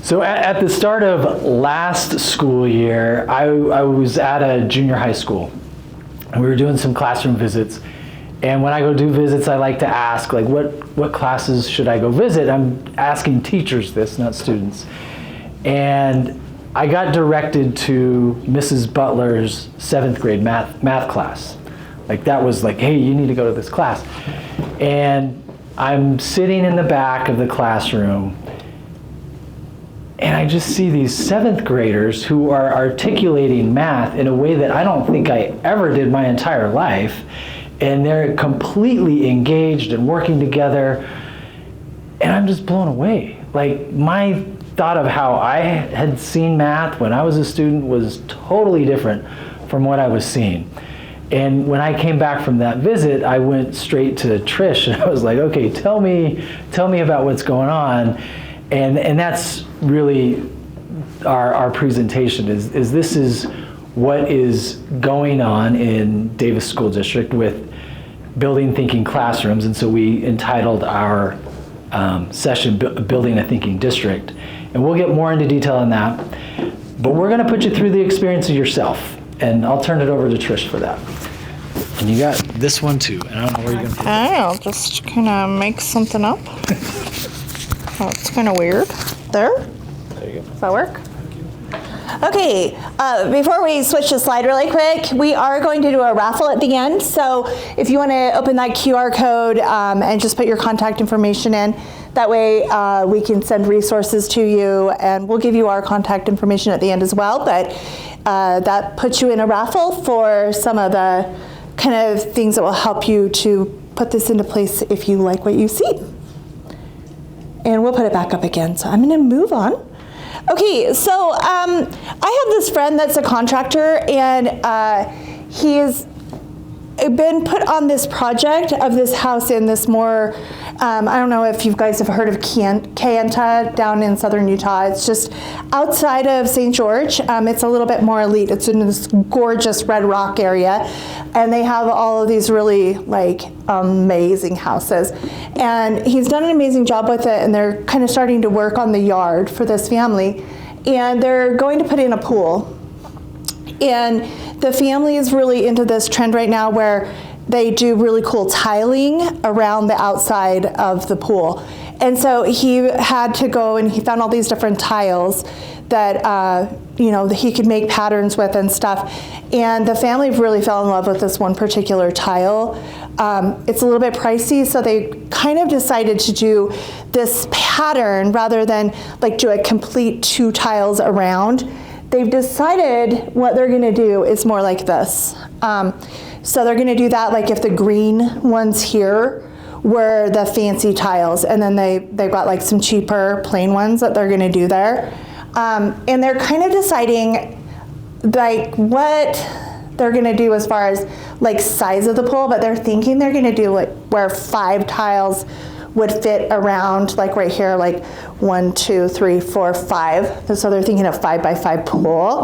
So at the start of last school year, I was at a junior high school, and we were doing some classroom visits. And when I go do visits, I like to ask, like, what classes should I go visit? I'm asking teachers this, not students. And I got directed to Mrs. Butler's 7th grade math class. Like, that was like, hey, you need to go to this class. And I'm sitting in the back of the classroom, and I just see these 7th graders who are articulating math in a way that I don't think I ever did my entire life. And they're completely engaged and working together. And I'm just blown away. Like, my thought of how I had seen math when I was a student was totally different from what I was seeing. And when I came back from that visit, I went straight to Trish, and I was like, okay, tell me about what's going on. And that's really our presentation, is this is what is going on in Davis School District with Building Thinking Classrooms. And so we entitled our session Building a Thinking District. And we'll get more into detail on that. But we're going to put you through the experience of yourself. And I'll turn it over to Trish for that. And you got this one too. And I don't know where you're going to put it. I'll just kind of make something up. Oh, it's kind of weird. There? There you go. Does that work? Okay, before we switch the slide really quick, we are going to do a raffle at the end. So if you want to open that QR code and just put your contact information in, that way we can send resources to you, and we'll give you our contact information at the end as well. But that puts you in a raffle for some of the kind of things that will help you to put this into place if you like what you see. And we'll put it back up again. So I'm going to move on. Okay, so I have this friend that's a contractor, and he's been put on this project of this house in this more, I don't know if you guys have heard of Kayenta down in southern Utah. It's just outside of St. George. It's a little bit more elite. It's in this gorgeous Red Rock area, and they have all of these really like amazing houses. And he's done an amazing job with it, and they're kind of starting to work on the yard for this family, and they're going to put in a pool. And the family is really into this trend right now where they do really cool tiling around the outside of the pool. And so he had to go and he found all these different tiles that he could make patterns with and stuff. And the family really fell in love with this one particular tile. It's a little bit pricey, so they kind of decided to do this pattern rather than like do a complete 2 tiles around. They've decided what they're going to do is more like this. So they're going to do that like if the green ones here were the fancy tiles, and then they've got like some cheaper plain ones that they're going to do there. And they're kind of deciding like what they're going to do as far as like size of the pool, but they're thinking they're going to do like where 5 tiles would fit around, like right here, like 1, 2, 3, 4, 5. So they're thinking of 5 by 5 pool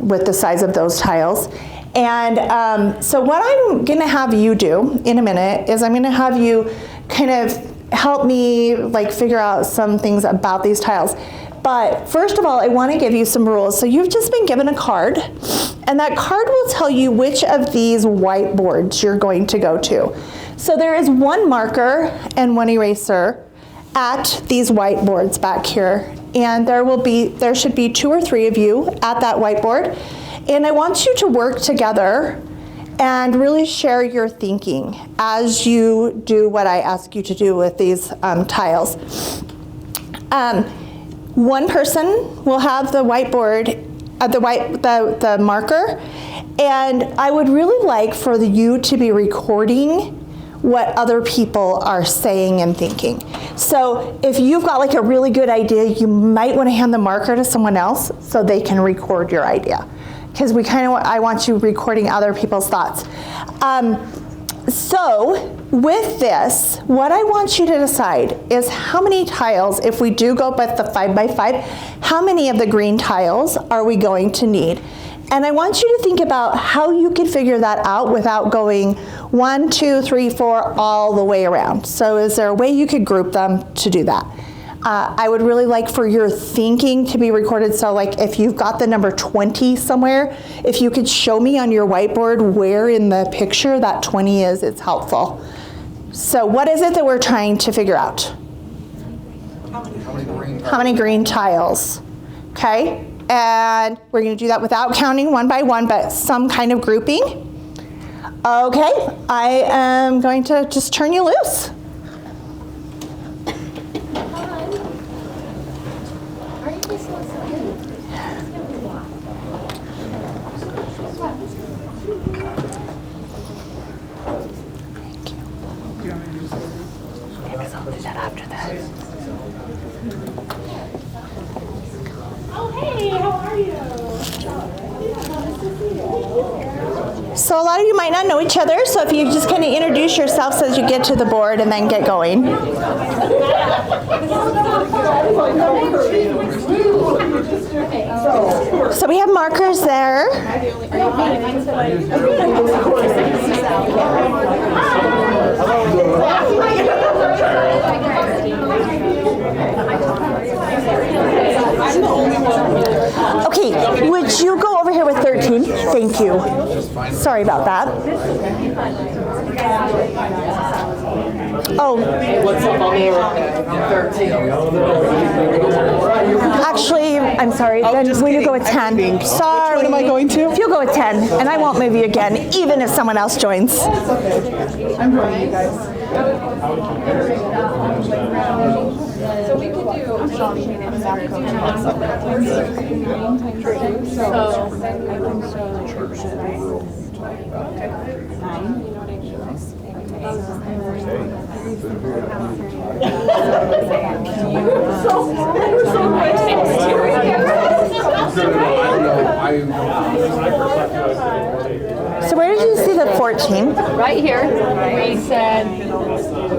with the size of those tiles. And so what I'm gonna have you do in a minute is I'm gonna have you kind of help me like figure out some things about these tiles. But first of all, I want to give you some rules. So you've just been given a card, and that card will tell you which of these whiteboards you're going to go to. So there is 1 marker and 1 eraser at these whiteboards back here. And there should be 2 or 3 of you at that whiteboard. And I want you to work together and really share your thinking as you do what I ask you to do with these tiles. One person will have the whiteboard, the marker, and I would really like for you to be recording what other people are saying and thinking. So if you've got like a really good idea, you might want to hand the marker to someone else so they can record your idea. Because I want you recording other people's thoughts. So with this, what I want you to decide is how many tiles, if we do go with the 5 by 5, how many of the green tiles are we going to need? And I want you to think about how you could figure that out without going 1, 2, 3, 4 all the way around. So is there a way you could group them to do that? I would really like for your thinking to be recorded. So like if you've got the number 20 somewhere, if you could show me on your whiteboard where in the picture that 20 is, it's helpful. So what is it that we're trying to figure out? How many green tiles? Okay, and we're going to do that without counting one by one, but some kind of grouping. Okay, I am going to just turn you loose. I'll do that after this. Oh, hey, how are you? So a lot of you might not know each other, so if you just kind of introduce yourselves as you get to the board and then get going. So we have markers there. Okay, would you go over here with 13? Thank you. Sorry about that. Oh. What's up, America? 13. Actually, I'm sorry. Oh, Then just we need to go kidding. with 10. I'm kidding. Sorry. Which one am I going to? If you'll go with 10, and I won't move you again, even if someone else joins. I'm joining you guys. So we could do So where did you see the 14? right here. We said,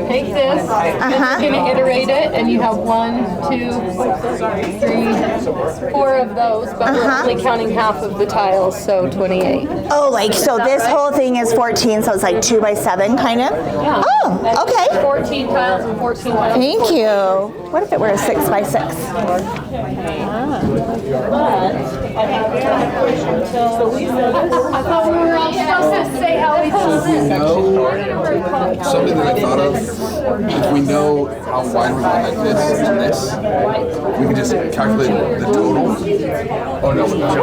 take this, and you're going to iterate it, and you have 1, 2, 3, 4 of those, but we're only counting half of the tiles, so 28. Oh, like, so this whole thing is 14, so it's like 2 by 7, kind of? Yeah. Oh, okay. 14 tiles and 14 tiles. Thank you. What if it were a 6 by 6? I thought we were all supposed to say how we chose it. Something that I thought of, if we know how wide we want like this and this, we can just calculate the total. Oh no, we're not.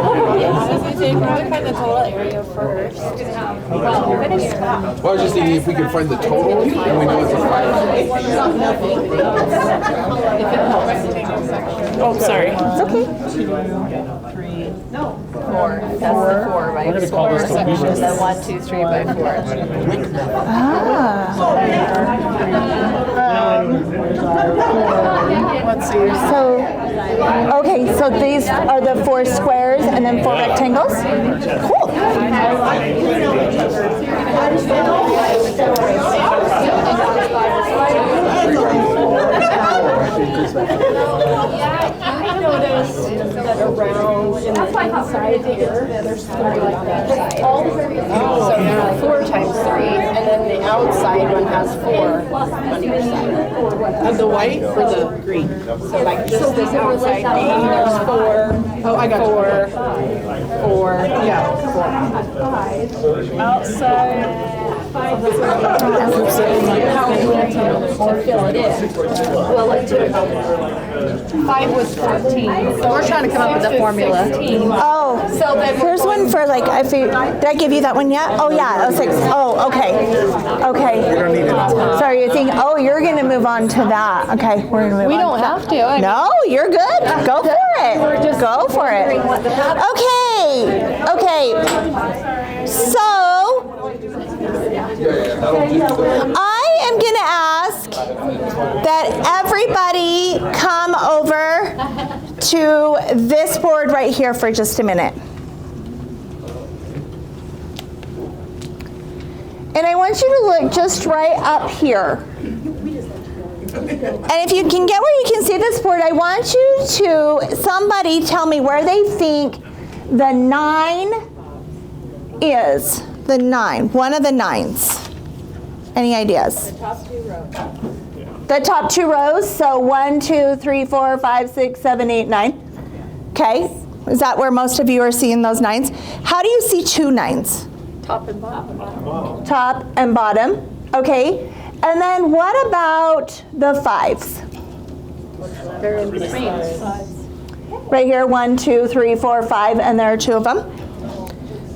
We'll find the total area first. Well, finish that. Well, I was just thinking if we could find the total and we know it's a 5. Oh, sorry. It's okay. 4. That's the 4 by 4 section. Then 1, 2, 3 by 4. So, okay, so these are the 4 squares and then 4 rectangles? Cool. I noticed that around in the inside here, there's 3 like that. So 4 times 3, and then the outside one has 4 on each side. Of the white or the green? So like just this outside thing, there's 4. Oh, I got 4, 4, Yeah. 4. Outside. To fill it in. Well, let's do it. 5 was 14. So we're trying to come up with a formula. 16. Oh, So then here's one for like, if you, did I give you that one yet? Oh yeah, 06. Oh, okay. Okay. Sorry, you're thinking, oh, you're gonna move on to that. Okay, we're gonna move we on. don't have to. I mean, No, you're good. Go for it. Go for it. Okay. Okay. So I am going to ask that everybody come over to this board right here for just a minute. And I want you to look just right up here. And if you can get where you can see this board, I want you to, somebody tell me where they think the 9 is. The 9, one of the 9s. Any ideas? top 2 rows. The top 2 rows, so 1, 2, 3, 4, 5, 6, 7, 8, 9. Okay, is that where most of you are seeing those 9s? How do you see 2 9s? Top and bottom. Top and bottom, okay. And then what about the 5s? They're in between. Right here, 1, 2, 3, 4, 5, and there are 2 of them.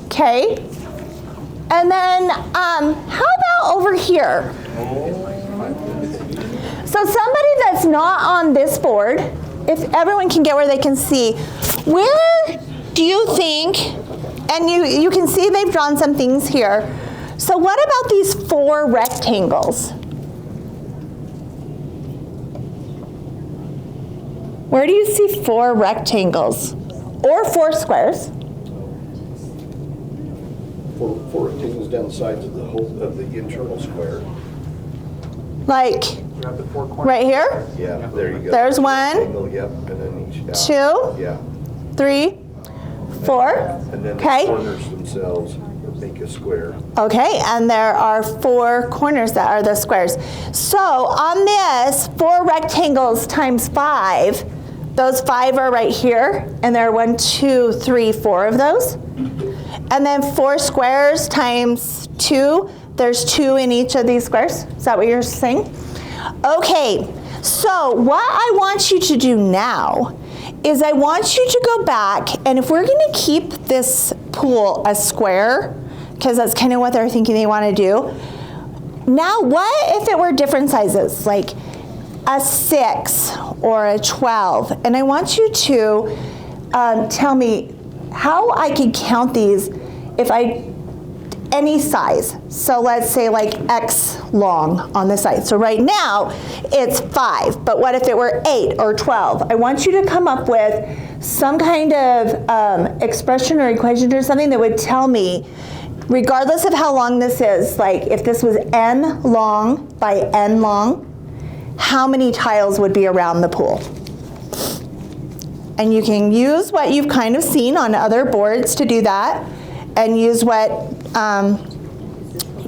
Okay. And then how about over here? So somebody that's not on this board, if everyone can get where they can see, where do you think, and you can see they've drawn some things here. So what about these 4 rectangles? Where do you see 4 rectangles? Or 4 squares? Four rectangles down the sides of the internal square. Like right here? Yeah, there you go. There's 1, Rectangle, yep, and then each. 2, Yeah, 3, 4. and then Okay. the corners themselves make a square. Okay, and there are 4 corners that are the squares. So on this, 4 rectangles times 5, those 5 are right here, and there are 1, 2, 3, 4 of those. And then 4 squares times 2, there's 2 in each of these squares. Is that what you're saying? Okay, so what I want you to do now is I want you to go back, and if we're going to keep this pool a square, because that's kind of what they're thinking they want to do. Now, what if it were different sizes, like a 6 or a 12? And I want you to tell me how I could count these if any size. So let's say like X long on the side. So right now it's 5, but what if it were 8 or 12? I want you to come up with some kind of expression or equation or something that would tell me, regardless of how long this is, like if this was n long by n long, how many tiles would be around the pool? And you can use what you've kind of seen on other boards to do that, and use what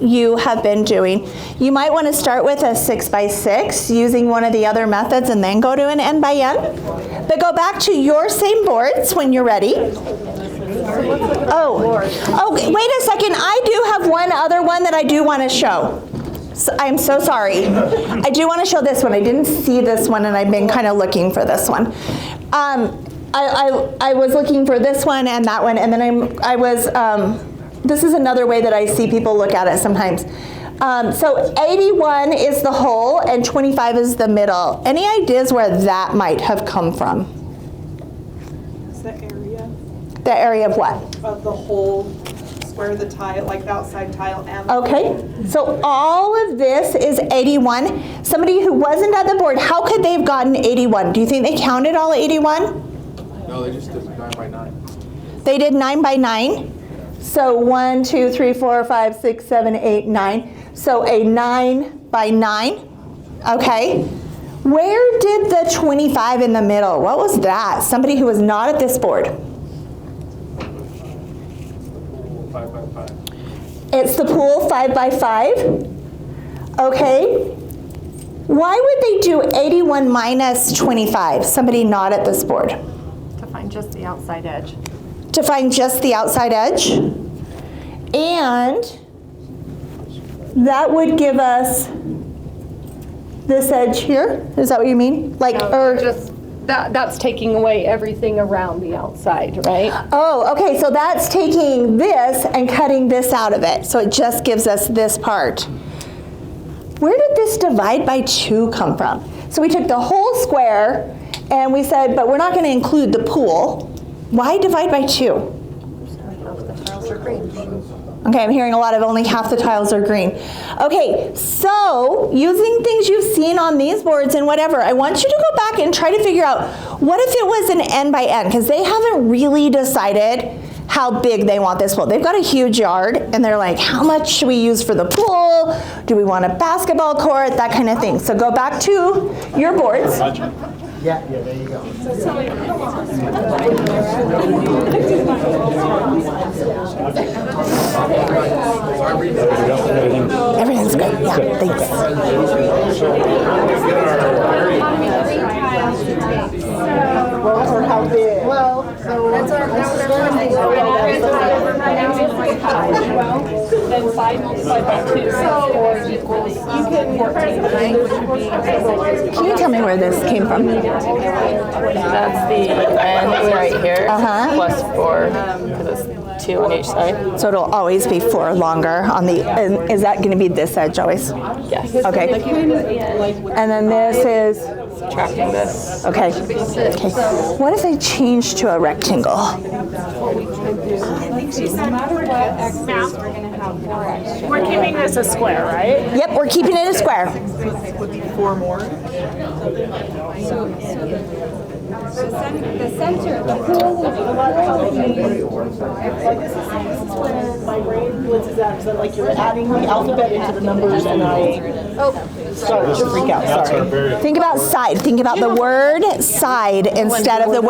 you have been doing. You might want to start with a 6 by 6 using one of the other methods and then go to an n by n. But go back to your same boards when you're ready. Oh, wait a second. I do have one other one that I do want to show. So, I'm so sorry. I do want to show this one. I didn't see this one, and I've been kind of looking for this one. I was looking for this one and that one, and then this is another way that I see people look at it sometimes. So 81 is the whole, and 25 is the middle. Any ideas where that might have come from? It's the area The area of what? of the whole square, the tile, like the outside tile and the Okay, so all of this is 81. Somebody who wasn't at the board, how could they have gotten 81? Do you think they counted all 81? No, they just did 9 by 9. They did 9 by 9. So 1, 2, 3, 4, 5, 6, 7, 8, 9. So a 9 by 9. Okay. Where did the 25 in the middle? What was that? Somebody who was not at this board. 5 by 5. It's the pool 5 by 5. Okay. Why would they do 81 minus 25? Somebody not at this board. To find just the outside edge. To find just the outside edge. And that would give us this edge here. Is that what you mean? Like, or Just, that's taking away everything around the outside, right? oh, okay, so that's taking this and cutting this out of it. So it just gives us this part. Where did this divide by 2 come from? So we took the whole square and we said, but we're not going to include the pool. Why divide by 2? Half the tiles are green. Okay, I'm hearing a lot of only half the tiles are green. Okay, so using things you've seen on these boards and whatever, I want you to go back and try to figure out, what if it was an n by n? Because they haven't really decided how big they want this pool. They've got a huge yard, and they're like, how much should we use for the pool? Do we want a basketball court? That kind of thing. So go back to your boards. Yeah, there you go. Everything's good. Yeah, thanks. Or how big? Well, so that's our then 5 multiplied by 2 or equals you can 14, right? Can you tell me where this came from? That's the end right here, plus 4, because it's 2 on each side. So it'll always be 4 longer on the, and is that going to be this edge always? Yes. Okay. And then this is, Subtracting this. okay. Okay. What if I change to a rectangle? We're keeping this a square, right? Yep, we're keeping it a square. 4 more. The center, the pool will My brain blitzes out because like you're adding the alphabet into the numbers and I start to freak out. Sorry. Think about side. Think about the word side instead of the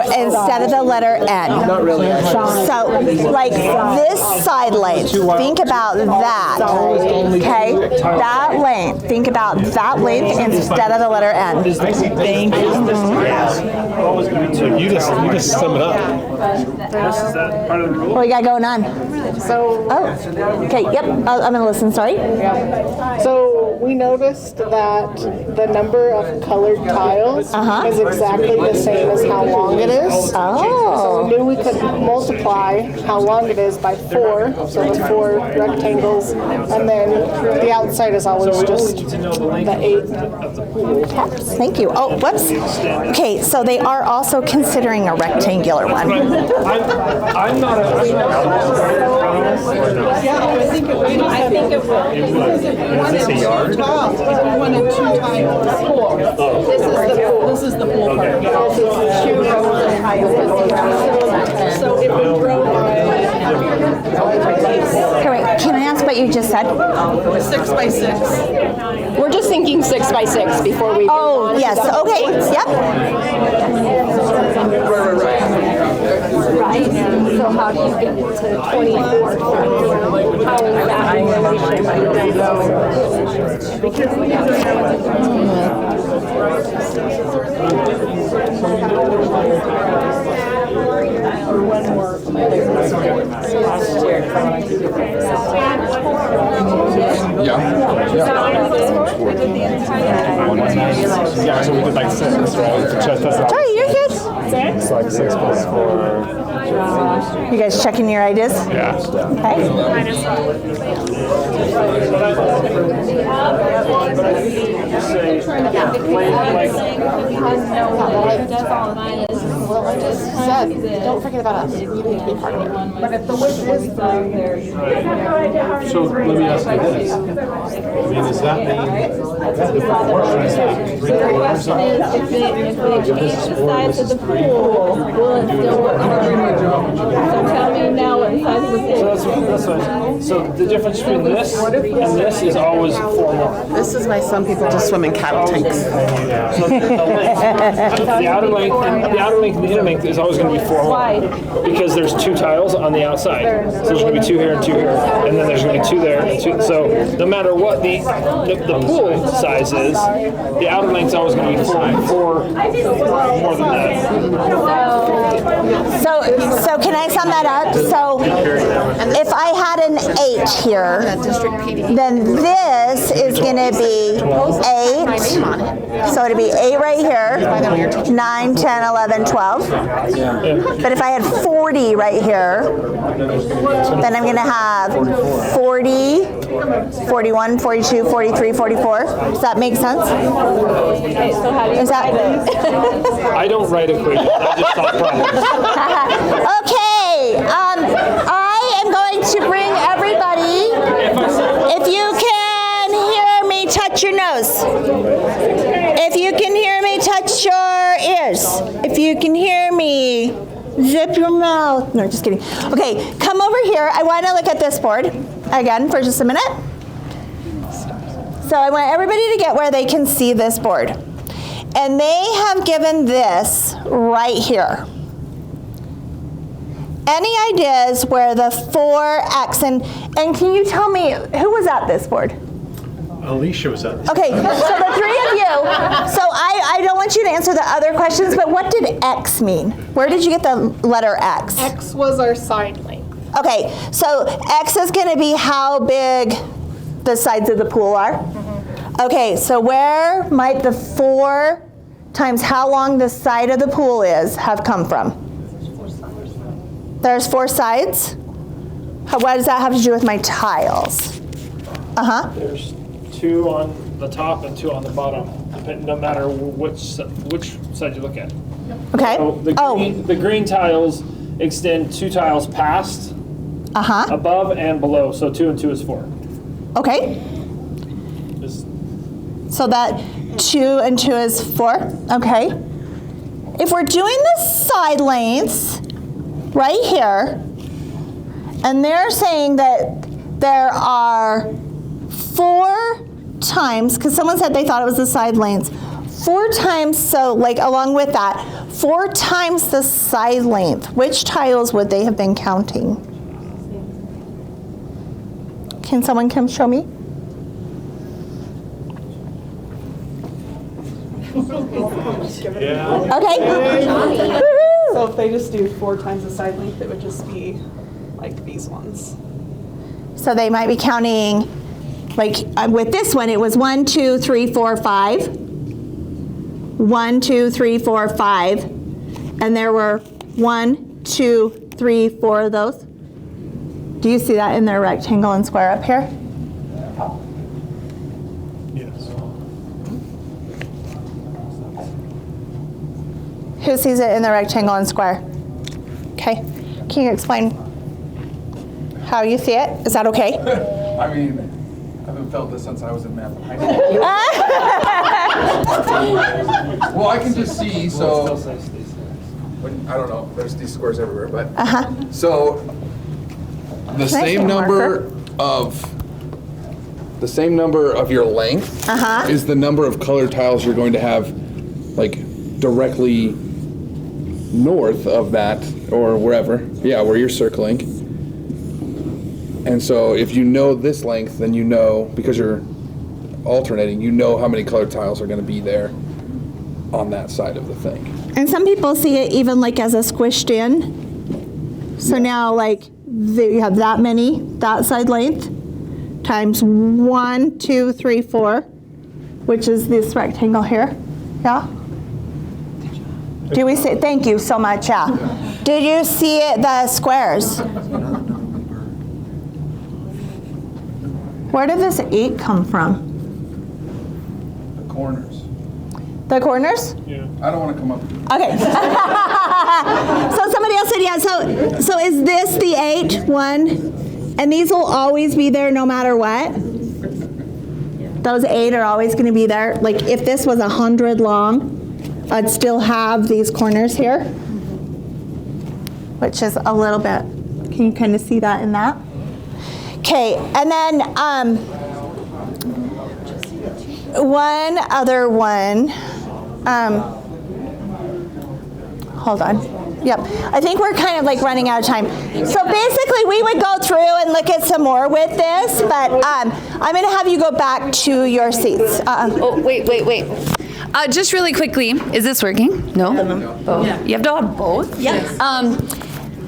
letter N. Not really, actually. So, like this side length, think about that. Okay? That length. Think about that length instead of the letter N. Thank you. So you just sum it up. What we got going on? So, Okay, yep. I'm gonna listen. Sorry. so we noticed that the number of colored tiles is exactly the same as how long it is. So Oh. we knew we could multiply how long it is by 4, so the 4 rectangles, and then the outside is always just the 8 tops. Thank you. Oh, whoops. Okay, so they are also considering a rectangular one. I'm not a. I think it will. Is this a yard? 1 and 2 tiles. This is the pool part. This is 2 rows of tiles. So if we grow Okay, wait, can I ask what you just said? 6 by 6. we're just thinking 6 by 6 before we. Oh, yes. Okay. Yep. Right. So how do you get to 24? How is that in relation Yeah, so we did like 6, right? Sorry, you're good. It's like 6 plus 4. You guys checking your ideas? Yeah. Okay. Well, I just said, don't forget about us. You need to be part of it. But if the width is So let me ask you this. I mean, does that mean if the proportion is like 3/4 of If they change the size of the pool, will it still work? So tell me now what size of the pool. That's what, so the difference between this and this is always 4 more. This is why some people just swim in cattle tanks. So the outer length and the inner length is always going to be 4 more. Why? Because there's 2 tiles on the outside. So there's going to be 2 here and 2 here, and then there's going to be 2 there and 2. So no matter what the pool size is, the outer length's always going to be 4 more than that. So can I sum that up? So if I had an 8 here, then this is going to be 8. So it'd be 8 right here, 9, 10, 11, 12. But if I had 40 right here, then I'm going to have 40, 41, 42, 43, 44. Does that make sense? Okay, so how do you Is that I don't write equations. I just solve problems. okay? I am going to bring everybody. If you can hear me, touch your nose. If you can hear me, touch your ears. If you can hear me, zip your mouth. No, just kidding. Okay, come over here. I want to look at this board again for just a minute. So I want everybody to get where they can see this board. And they have given this right here. Any ideas where the 4x, and can you tell me, who was at this board? Alicia was at. Okay, so the three of you, so I don't want you to answer the other questions, but what did X mean? Where did you get the letter X? X was our side length. Okay, so X is gonna be how big the sides of the pool are? Okay, so where might the 4 times how long the side of the pool is have come from? There's 4 sides? What does that have to do with my tiles? There's 2 on the top and 2 on the bottom, no matter which side you look at. Okay. So the green tiles extend 2 tiles past, above and below. So 2 and 2 is 4. Okay. Just- So that 2 and 2 is 4, okay. If we're doing the side lengths right here, and they're saying that there are 4 times, because someone said they thought it was the side lengths, 4 times, so like along with that, 4 times the side length, which tiles would they have been counting? Can someone come show me? Yeah. Okay. So if they just do 4 times the side length, it would just be like these ones. So they might be counting, like with this one, it was 1, 2, 3, 4, 5. 1, 2, 3, 4, 5. And there were 1, 2, 3, 4 of those. Do you see that in their rectangle and square up here? Yes. Who sees it in the rectangle and square? Okay. Can you explain how you see it? Is that okay? I mean, I haven't felt this since I was in math in high school. Well, I can just see, so, I don't know, there's these squares everywhere, but. So, the Can I same get a number of your length is the number of colored tiles you're going to have, like, directly north of that, or wherever, where you're circling. And so if you know this length, then you know, because you're alternating, you know how many colored tiles are going to be there on that side of the thing. And some people see it even like as a squished in. So now like you have that many, that side length, times 1, 2, 3, 4, which is this rectangle here. Yeah? Do we see, thank you so much, yeah. Did you see it, the squares? Where did this 8 come from? The corners. The corners? Yeah. I don't want to come up. Okay. So somebody else said, yeah, so is this the 8, 1? And these will always be there no matter what? Those 8 are always going to be there. Like if this was 100 long, I'd still have these corners here, which is a little bit, can you kind of see that in that? Okay, and then one other one. Hold on. Yep, I think we're kind of like running out of time. So basically we would go through and look at some more with this, but I'm gonna have you go back to your seats. Oh, wait. Just really quickly, is this working? No? Both. Yeah. You have to have both? Yes.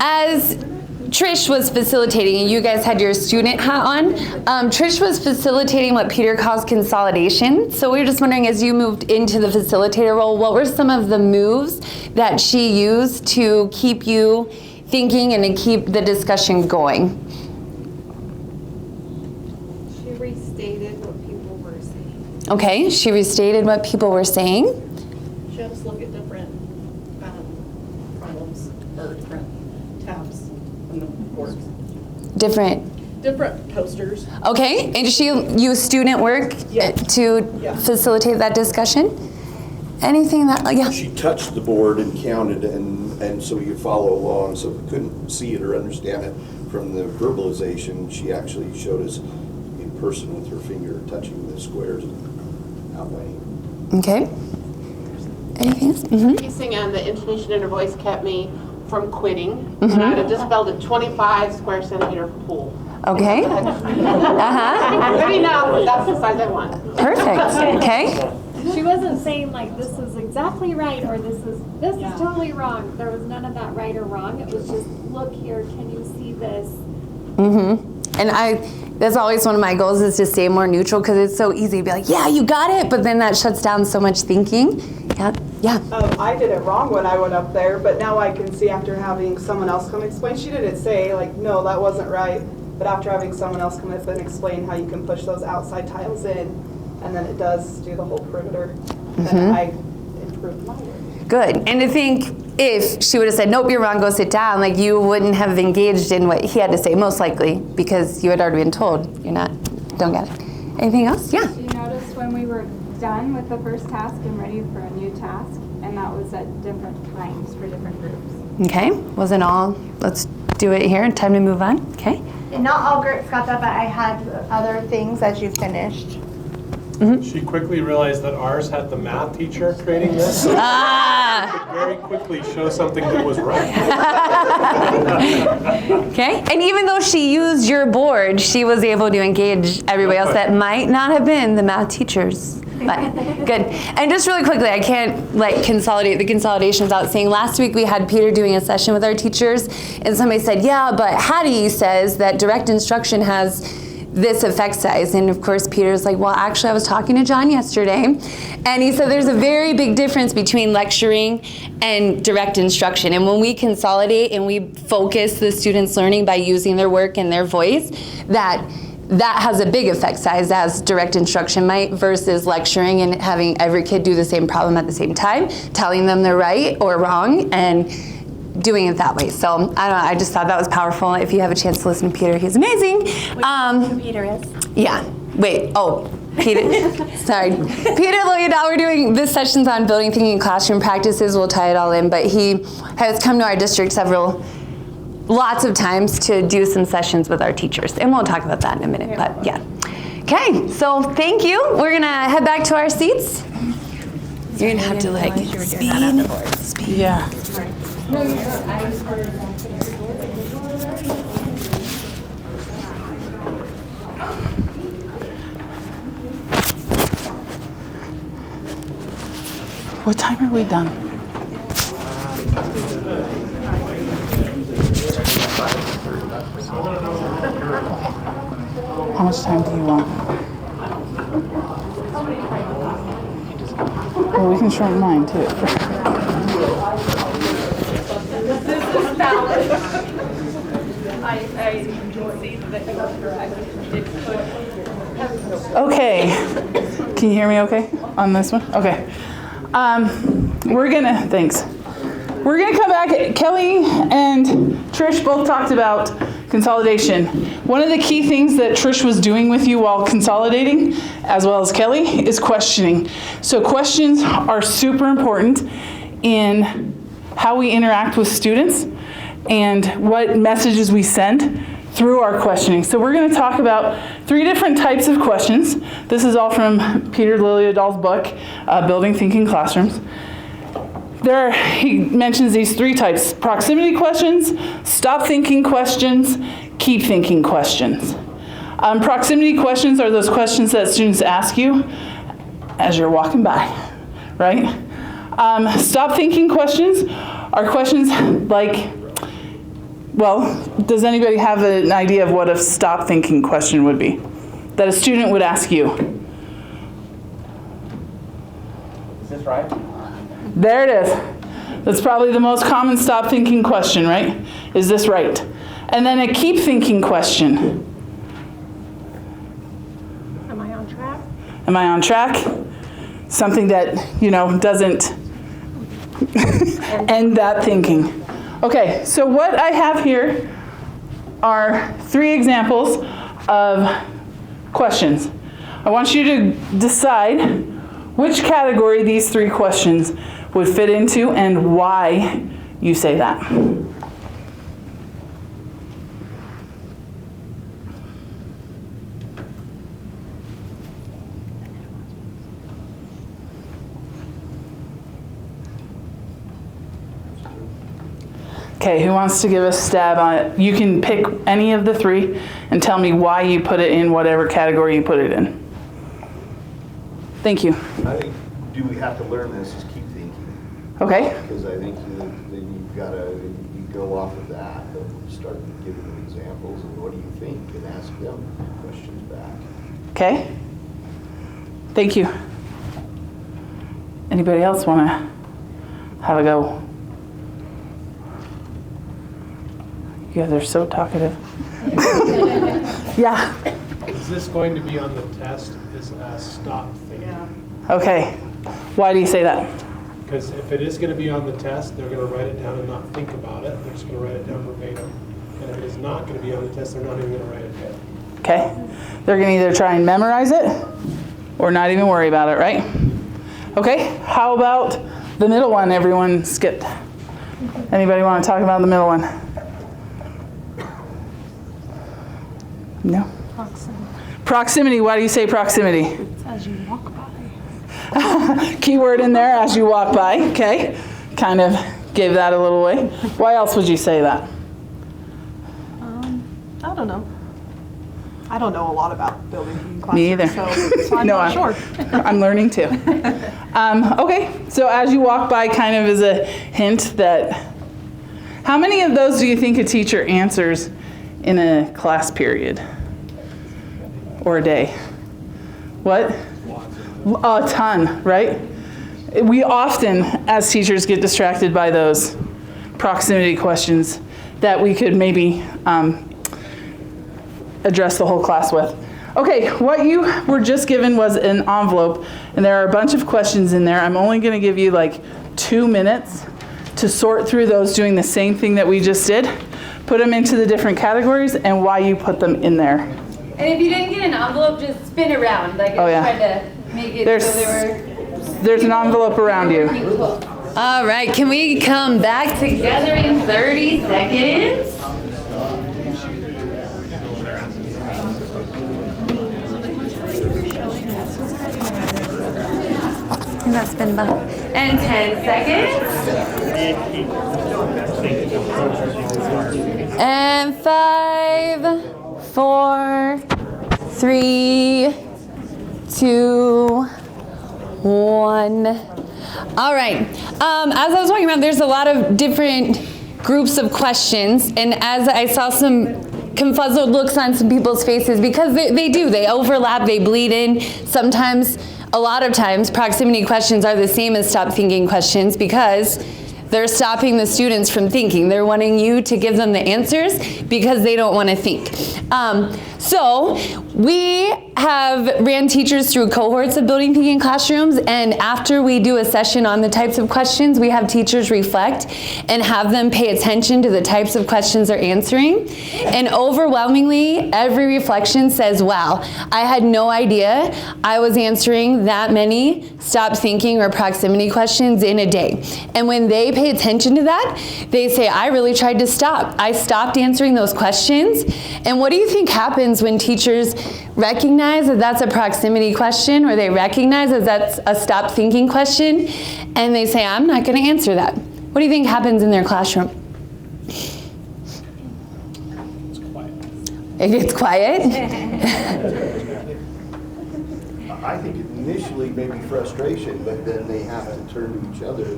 As Trish was facilitating, and you guys had your student hat on, Trish was facilitating what Peter calls consolidation. So we were just wondering, as you moved into the facilitator role, what were some of the moves that she used to keep you thinking and to keep the discussion going? She restated what people were saying. Okay, she restated what people were saying. She had us look at different problems or different tabs on the board. Different posters. Okay, and did she use student work to facilitate that discussion? Anything that, yeah? She touched the board and counted, and so you follow along, so if you couldn't see it or understand it from the verbalization, she actually showed us in person with her finger touching the squares and outlining. Okay. Anything else? Mm-hmm. Pacing and the intonation in her voice kept me from quitting, and I'd have just built a 25 square centimeter pool. Okay. Uh-huh. Maybe now, but that's the size I want. Perfect. Okay. She wasn't saying like this is exactly right or this is totally wrong. There was none of that right or wrong. It was just look here, can you see this? And that's always one of my goals is to stay more neutral because it's so easy to be like, yeah, you got it, but then that shuts down so much thinking. Yeah. I did it wrong when I went up there, but now I can see after having someone else come explain. She didn't say like, no, that wasn't right. But after having someone else come up and explain how you can push those outside tiles in, and then it does do the whole perimeter, then I improved my work. Good. And I think if she would have said, nope, you're wrong, go sit down, like you wouldn't have engaged in what he had to say, most likely, because you had already been told don't get it. Anything else? Yeah. She noticed when we were done with the first task and ready for a new task, and that was at different times for different groups. Okay. Wasn't all, let's do it here, time to move on. Okay. And not all groups got that, but I had other things as you finished. She quickly realized that ours had the math teacher creating this. She could very quickly show something that was right. Okay. And even though she used your board, she was able to engage everybody else that might not have been the math teachers. But good. And just really quickly, I can't consolidate the consolidation without saying last week we had Peter doing a session with our teachers, and somebody said, yeah, but Hattie says that direct instruction has this effect size. And of course, Peter's like, well, actually, I was talking to John yesterday, and he said there's a very big difference between lecturing and direct instruction. And when we consolidate and we focus the students' learning by using their work and their voice, that has a big effect size as direct instruction might versus lecturing and having every kid do the same problem at the same time, telling them they're right or wrong, and doing it that way. So I don't know, I just thought that was powerful. If you have a chance to listen to Peter, he's amazing. Who Peter is? Yeah, wait, oh, Peter, sorry. Peter Liljedahl, we're doing this session's on building thinking classroom practices. We'll tie it all in, but he has come to our district lots of times to do some sessions with our teachers. And we'll talk about that in a minute, but yeah. Okay, so thank you. We're gonna head back to our seats. You're gonna have to speed. Yeah. What time are we done? How much time do you want? Well, we can shorten mine too. Okay, can you hear me okay on this one? Okay. We're gonna come back. Kelly and Trish both talked about consolidation. One of the key things that Trish was doing with you while consolidating, as well as Kelly, is questioning. So questions are super important in how we interact with students and what messages we send through our questioning. So we're going to talk about 3 different types of questions. This is all from Peter Liljedahl's book, Building Thinking Classrooms. He mentions these 3 types: proximity questions, stop thinking questions, keep thinking questions. Proximity questions are those questions that students ask you as you're walking by, right? Stop thinking questions are questions like, well, does anybody have an idea of what a stop thinking question would be that a student would ask you? Is this right? There it is. That's probably the most common stop thinking question, right? Is this right? And then a keep thinking question. Am I on track? Am I on track? Something that, doesn't end that thinking. Okay, so what I have here are 3 examples of questions. I want you to decide which category these 3 questions would fit into and why you say that. Okay, who wants to give a stab on it? You can pick any of the three and tell me why you put it in whatever category you put it in. Thank you. I think, do we have to learn this is keep thinking. Okay. Because I think that you've got to, you go off of that, and start giving them examples and what do you think, and ask them questions back. Okay. Thank you. Anybody else want to have a go? You guys are so talkative. Yeah. Is this going to be on the test as a stop thinking? Okay. Why do you say that? Because if it is going to be on the test, they're going to write it down and not think about it. They're just going to write it down verbatim. And if it is not going to be on the test, they're not even going to write it down. Okay. They're going to either try and memorize it or not even worry about it, right? Okay. How about the middle one everyone skipped? Anybody want to talk about the middle one? No? Proximity. Why do you say proximity? As you walk by. Keyword in there, as you walk by. Okay. Kind of gave that a little way. Why else would you say that? I don't know. I don't know a lot about building classrooms. Me either. So I'm not sure. I'm learning too. Okay, so as you walk by, kind of as a hint that, how many of those do you think a teacher answers in a class period or a day? What? A ton, right? We often, as teachers, get distracted by those proximity questions that we could maybe address the whole class with. Okay, what you were just given was an envelope, and there are a bunch of questions in there. I'm only going to give you like 2 minutes to sort through those, doing the same thing that we just did. Put them into the different categories and why you put them in there. And if you didn't get an envelope, just spin around. Like Oh, yeah. I tried to make it so they were. There's an envelope around you. All right, can we come back together in 30 seconds? And that's been about, and 10 seconds. And 5, 4, 3, 2, 1. All right. As I was talking about, there's a lot of different groups of questions, and as I saw some confuzzled looks on some people's faces, because they overlap, they bleed in. Sometimes, a lot of times, proximity questions are the same as stop thinking questions because they're stopping the students from thinking. They're wanting you to give them the answers because they don't want to think. So we have ran teachers through cohorts of building thinking classrooms, and after we do a session on the types of questions, we have teachers reflect and have them pay attention to the types of questions they're answering. And overwhelmingly, every reflection says, wow, I had no idea I was answering that many stop thinking or proximity questions in a day. And when they pay attention to that, they say, I really tried to stop. I stopped answering those questions. And what do you think happens when teachers recognize that that's a proximity question, or they recognize that that's a stop thinking question, and they say, I'm not going to answer that? What do you think happens in their classroom? It's quiet. It gets quiet? I think initially maybe frustration, but then they have to turn to each other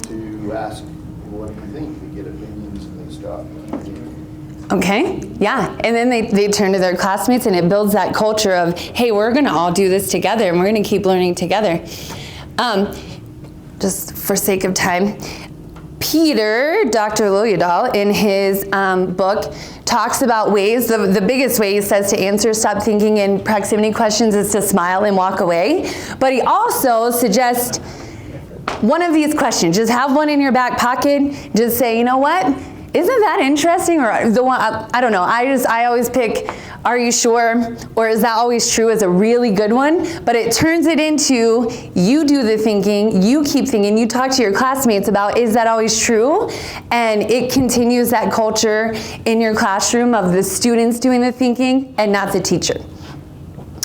to ask, what do you think? They get opinions and they stop. Okay, yeah, and then they turn to their classmates, and it builds that culture of, hey, we're gonna all do this together, and we're gonna keep learning together. Just for sake of time, Peter, Dr. Liljedahl, in his book, talks about ways, the biggest way he says to answer stop thinking and proximity questions is to smile and walk away. But he also suggests one of these questions, just have one in your back pocket, just say, you know what? Isn't that interesting? Or the one, I don't know, I always pick, are you sure? Or is that always true as a really good one? But it turns it into, you do the thinking, you keep thinking, you talk to your classmates about, is that always true? And it continues that culture in your classroom of the students doing the thinking and not the teacher.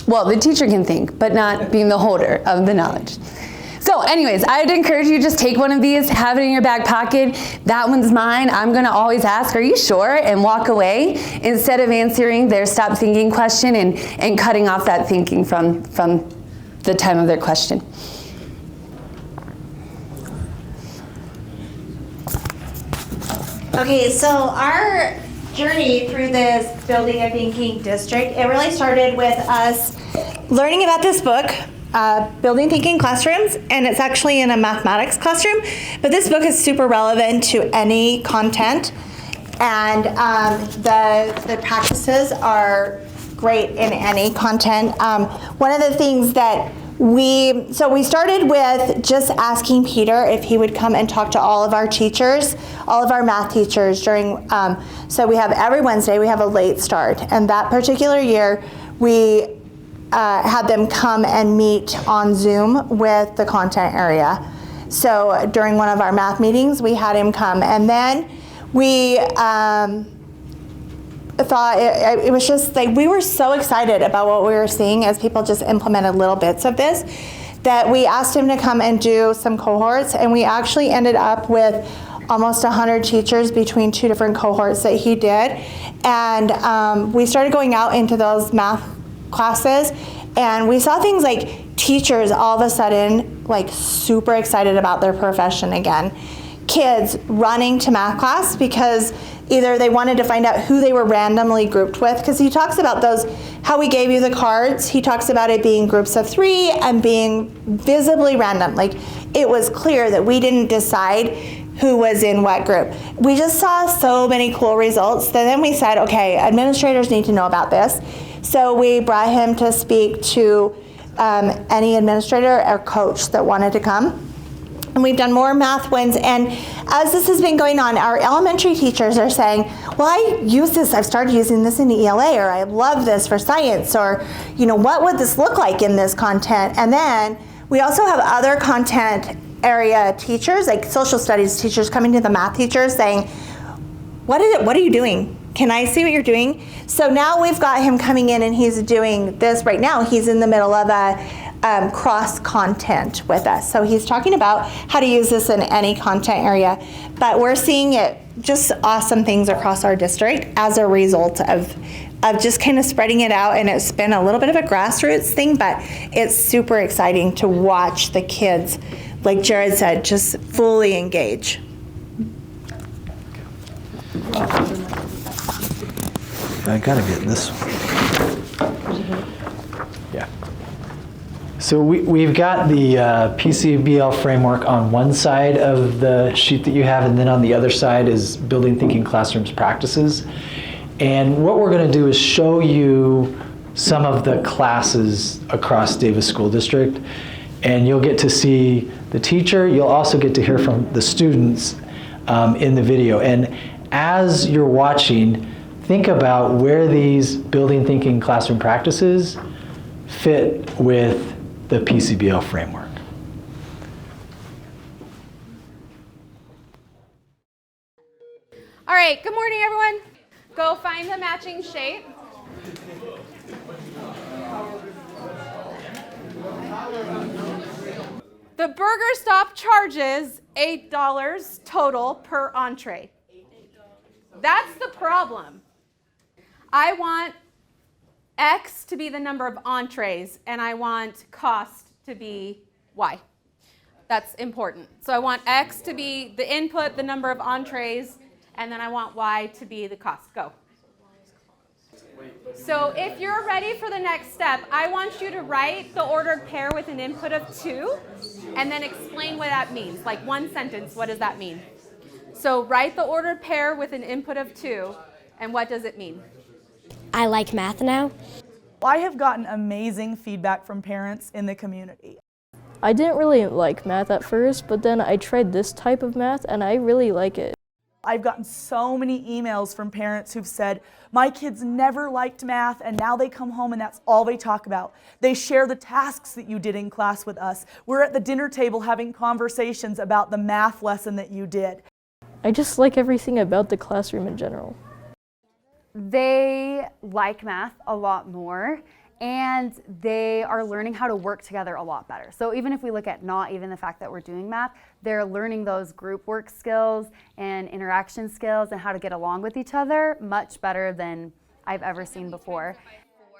Well, the teacher can think, but not being the holder of the knowledge. So So anyways, I'd encourage you to just take one of these, have it in your back pocket. That one's mine. I'm gonna always ask, are you sure? And walk away instead of answering their stop thinking question and cutting off that thinking from the time of their question. Okay, so our journey through this Building a Thinking District, it really started with us learning about this book, Building Thinking Classrooms, and it's actually in a mathematics classroom, but this book is super relevant to any content, and the practices are great in any content. One of the things that we started with just asking Peter if he would come and talk to all of our teachers, all of our math teachers during, so we have every Wednesday, we have a late start. And that particular year, we had them come and meet on Zoom with the content area. So during one of our math meetings, we had him come. And then we thought it was just like, we were so excited about what we were seeing as people just implemented little bits of this, that we asked him to come and do some cohorts, and we actually ended up with almost 100 teachers between 2 different cohorts that he did. And we started going out into those math classes, and we saw things like teachers all of a sudden like super excited about their profession again. Kids running to math class because either they wanted to find out who they were randomly grouped with, because he talks about those, how we gave you the cards, he talks about it being groups of 3 and being visibly random. Like, it was clear that we didn't decide who was in what group. We just saw so many cool results that then we said, okay, administrators need to know about this. So we brought him to speak to any administrator or coach that wanted to come. And we've done more math wins, and as this has been going on, our elementary teachers are saying, well, I use this, I've started using this in ELA, or I love this for science, or, you know, what would this look like in this content? And then we also have other content area teachers, like social studies teachers, coming to the math teachers saying, what are you doing? Can I see what you're doing? So now we've got him coming in, and he's doing this right now. He's in the middle of a cross content with us. So he's talking about how to use this in any content area, but we're seeing it just awesome things across our district as a result of just kind of spreading it out. And it's been a little bit of a grassroots thing, but it's super exciting to watch the kids, like Jared said, just fully engage. I gotta get this one. Yeah. So we've got the PCBL framework on one side of the sheet that you have, and then on the other side is Building Thinking Classrooms Practices. And what we're gonna do is show you some of the classes across Davis School District, and you'll get to see the teacher. You'll also get to hear from the students in the video. And as you're watching, think about where these Building Thinking Classroom Practices fit with the PCBL framework. All right, good morning, everyone. Go find the matching shape. The Burger Stop charges $8 total per entree. That's the problem. I want X to be the number of entrees, and I want cost to be Y. That's important. So I want X to be the input, the number of entrees, and then I want Y to be the cost. Go. So if you're ready for the next step, I want you to write the ordered pair with an input of 2, and then explain what that means. Like one sentence, what does that mean? So write the ordered pair with an input of 2, and what does it mean? I like math now. I have gotten amazing feedback from parents in the community. I didn't really like math at first, but then I tried this type of math and I really like it. I've gotten so many emails from parents who've said, my kids never liked math and now they come home and that's all they talk about. They share the tasks that you did in class with us. We're at the dinner table having conversations about the math lesson that you did. I just like everything about the classroom in general. They like math a lot more, and they are learning how to work together a lot better. So even if we look at not even the fact that we're doing math, they're learning those group work skills and interaction skills and how to get along with each other much better than I've ever seen before.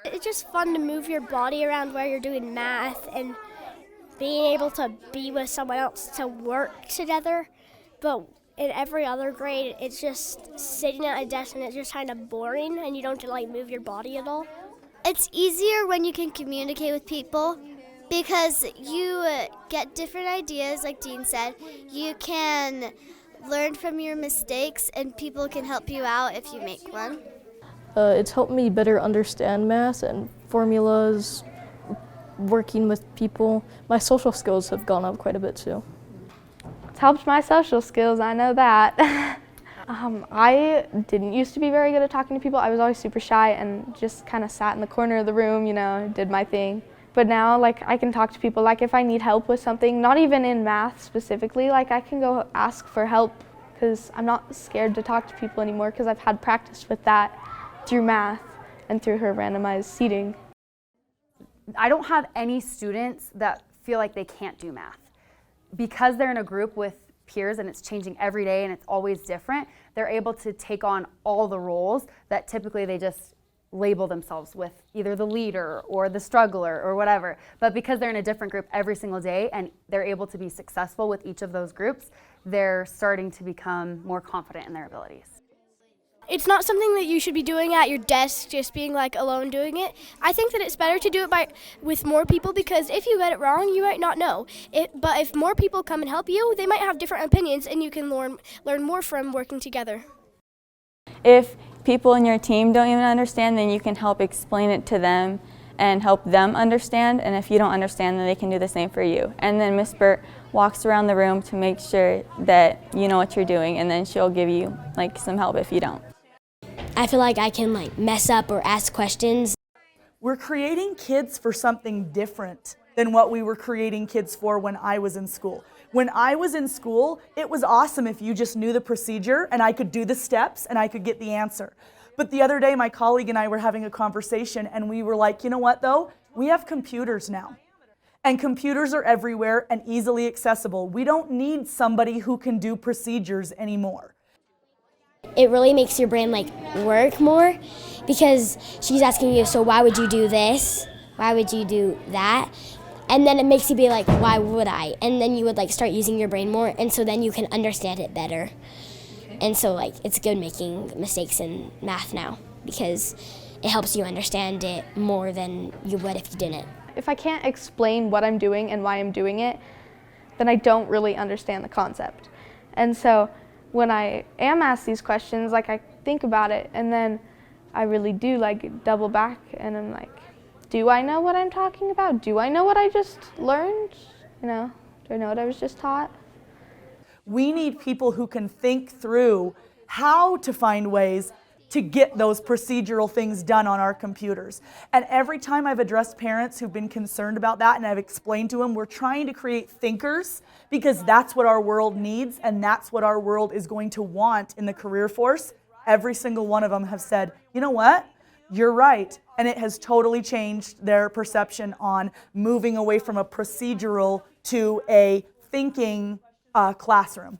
It's just fun to move your body around while you're doing math and being able to be with someone else to work together. But in every other grade, it's just sitting at a desk and it's just kind of boring and you don't get to like move your body at all. It's easier when you can communicate with people because you get different ideas, like Dean said. You can learn from your mistakes and people can help you out if you make one. It's helped me better understand math and formulas, working with people. My social skills have gone up quite a bit too. It's helped my social skills, I know that. I didn't used to be very good at talking to people. I was always super shy and just kind of sat in the corner of the room, you know, did my thing. But now, like, I can talk to people, like, if I need help with something, not even in math specifically, like, I can go ask for help because I'm not scared to talk to people anymore because I've had practice with that through math and through her randomized seating. I don't have any students that feel like they can't do math. Because they're in a group with peers and it's changing every day and it's always different, they're able to take on all the roles that typically they just label themselves with, either the leader or the struggler or whatever. But because they're in a different group every single day and they're able to be successful with each of those groups, they're starting to become more confident in their abilities. It's not something that you should be doing at your desk, just being like alone doing it. I think that it's better to do it with more people because if you get it wrong, you might not know. But if more people come and help you, they might have different opinions and you can learn more from working together. If people in your team don't even understand, then you can help explain it to them and help them understand. And if you don't understand, then they can do the same for you. And then Miss Burt walks around the room to make sure that you know what you're doing, and then she'll give you like some help if you don't. I feel like I can like mess up or ask questions. We're creating kids for something different than what we were creating kids for when I was in school. When I was in school, it was awesome if you just knew the procedure and I could do the steps and I could get the answer. But the other day, my colleague and I were having a conversation and we were like, you know what though? We have computers now. And computers are everywhere and easily accessible. We don't need somebody who can do procedures anymore. It really makes your brain like work more because she's asking you, so why would you do this? Why would you do that? And then it makes you be like, why would I? And then you would like start using your brain more, and so then you can understand it better. And so like it's good making mistakes in math now because it helps you understand it more than you would if you didn't. If I can't explain what I'm doing and why I'm doing it, then I don't really understand the concept. And so when I am asked these questions, like I think about it and then I really do like double back and I'm like, do I know what I'm talking about? Do I know what I just learned? You know, do I know what I was just taught? We need people who can think through how to find ways to get those procedural things done on our computers. And every time I've addressed parents who've been concerned about that and I've explained to them, we're trying to create thinkers because that's what our world needs and that's what our world is going to want in the career force. Every single one of them have said, you know what? You're right. And it has totally changed their perception on moving away from a procedural to a thinking classroom.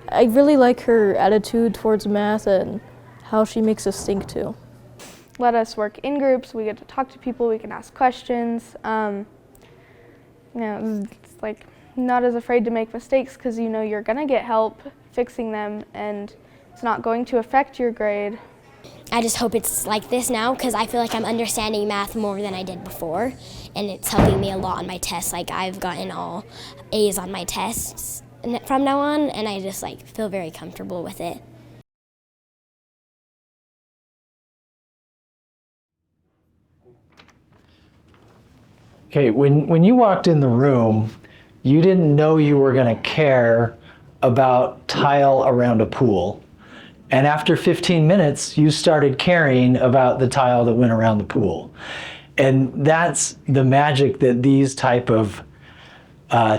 I really like her attitude towards math and how she makes us think too. Let us work in groups, we get to talk to people, we can ask questions. You know, it's like not as afraid to make mistakes because you know you're gonna get help fixing them and it's not going to affect your grade. I just hope it's like this now because I feel like I'm understanding math more than I did before and it's helping me a lot on my tests. Like I've gotten all A's on my tests from now on and I just like feel very comfortable with it. Okay, when you walked in the room, you didn't know you were going to care about tile around a pool. And after 15 minutes, you started caring about the tile that went around the pool. And that's the magic that these type of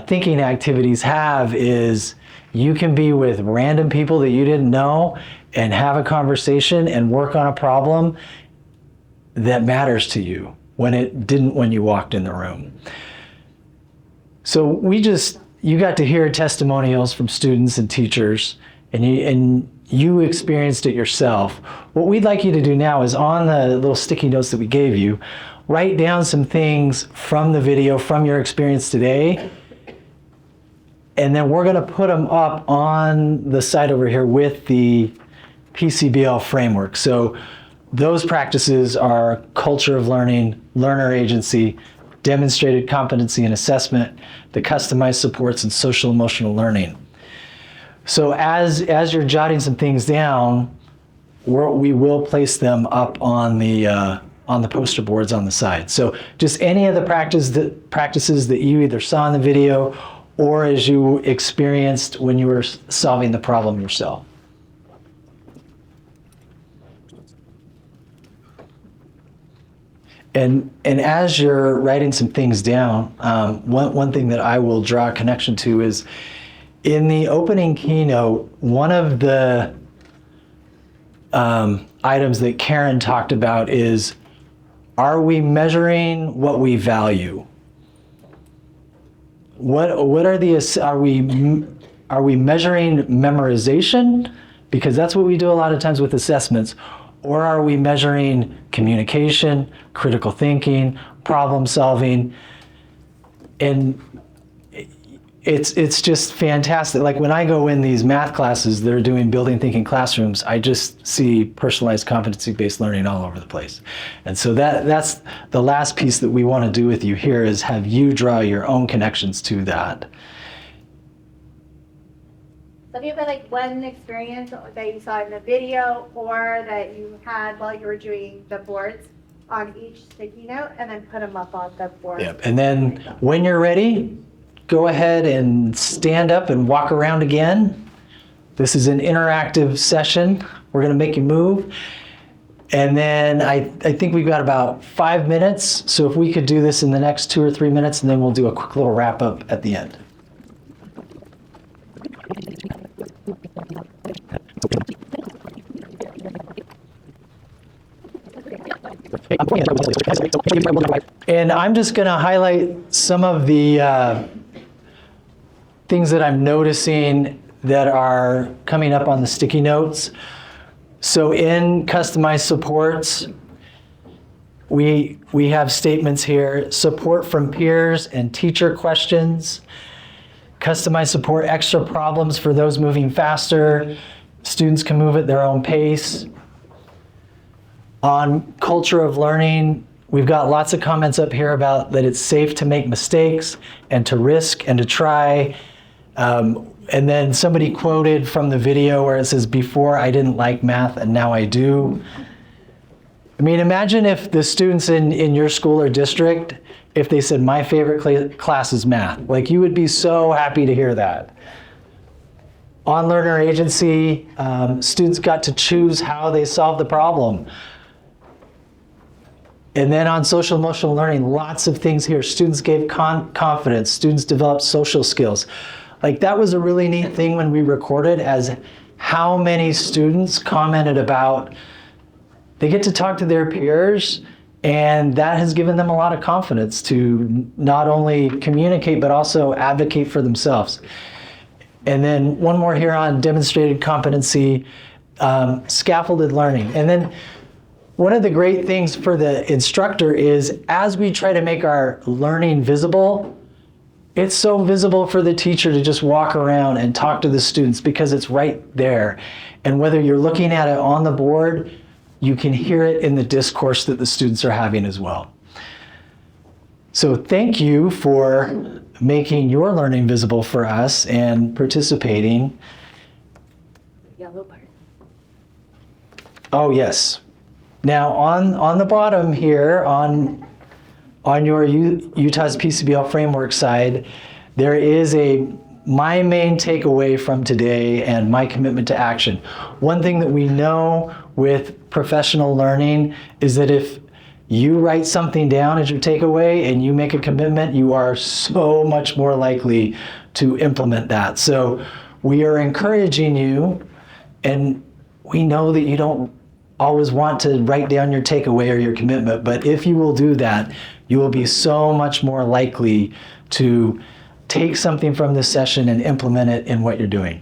thinking activities have is you can be with random people that you didn't know and have a conversation and work on a problem that matters to you. when it didn't when you walked in the room. So you got to hear testimonials from students and teachers, and you experienced it yourself. What we'd like you to do now is, on the little sticky notes that we gave you, write down some things from the video, from your experience today, and then we're gonna put them up on the side over here with the PCBL framework. So those practices are culture of learning, learner agency, demonstrated competency and assessment, the customized supports, and social emotional learning. So as you're jotting some things down, we will place them up on the poster boards on the side. So just any of the practices that you either saw in the video or as you experienced when you were solving the problem yourself. And as you're writing some things down, one thing that I will draw a connection to is, in the opening keynote, one of the items that Karen talked about is, are we measuring what we value? What are we measuring memorization? Because that's what we do a lot of times with assessments. Or are we measuring communication, critical thinking, problem solving? And it's just fantastic. Like when I go in these math classes, they're doing building thinking classrooms, I just see personalized competency-based learning all over the place. And so that's the last piece that we want to do with you here, is have you draw your own connections to that. So if you have like one experience that you saw in the video or that you had while you were doing the boards on each sticky note, and then put them up on the board. Yep. And then when you're ready, go ahead and stand up and walk around again. This is an interactive session. We're going to make you move. And then I think we've got about 5 minutes. So if we could do this in the next 2 or 3 minutes, and then we'll do a quick little wrap up at the end. And I'm just going to highlight some of the things that I'm noticing that are coming up on the sticky notes. So in customized supports, we have statements here: support from peers and teacher questions, customized support, extra problems for those moving faster, students can move at their own pace. On culture of learning, we've got lots of comments up here about that it's safe to make mistakes and to risk and to try. And then somebody quoted from the video where it says, before I didn't like math and now I do. I mean, imagine if the students in your school or district, if they said, my favorite class is math. Like, you would be so happy to hear that. On learner agency, students got to choose how they solve the problem. And then on social emotional learning, lots of things here. Students gave confidence, students developed social skills. Like, that was a really neat thing when we recorded, as how many students commented about they get to talk to their peers, and that has given them a lot of confidence to not only communicate, but also advocate for themselves. And then one more here on demonstrated competency, scaffolded learning. And then one of the great things for the instructor is, as we try to make our learning visible, it's so visible for the teacher to just walk around and talk to the students, because it's right there. And whether you're looking at it on the board, you can hear it in the discourse that the students are having as well. So thank you for making your learning visible for us and participating. Yellow part. Oh, yes. Now on the bottom here, on your Utah's PCBL framework side, there is my main takeaway from today and my commitment to action. One thing that we know with professional learning is that if you write something down as your takeaway and you make a commitment, you are so much more likely to implement that. So we are encouraging you, and we know that you don't always want to write down your takeaway or your commitment, but if you will do that, you will be so much more likely to take something from this session and implement it in what you're doing.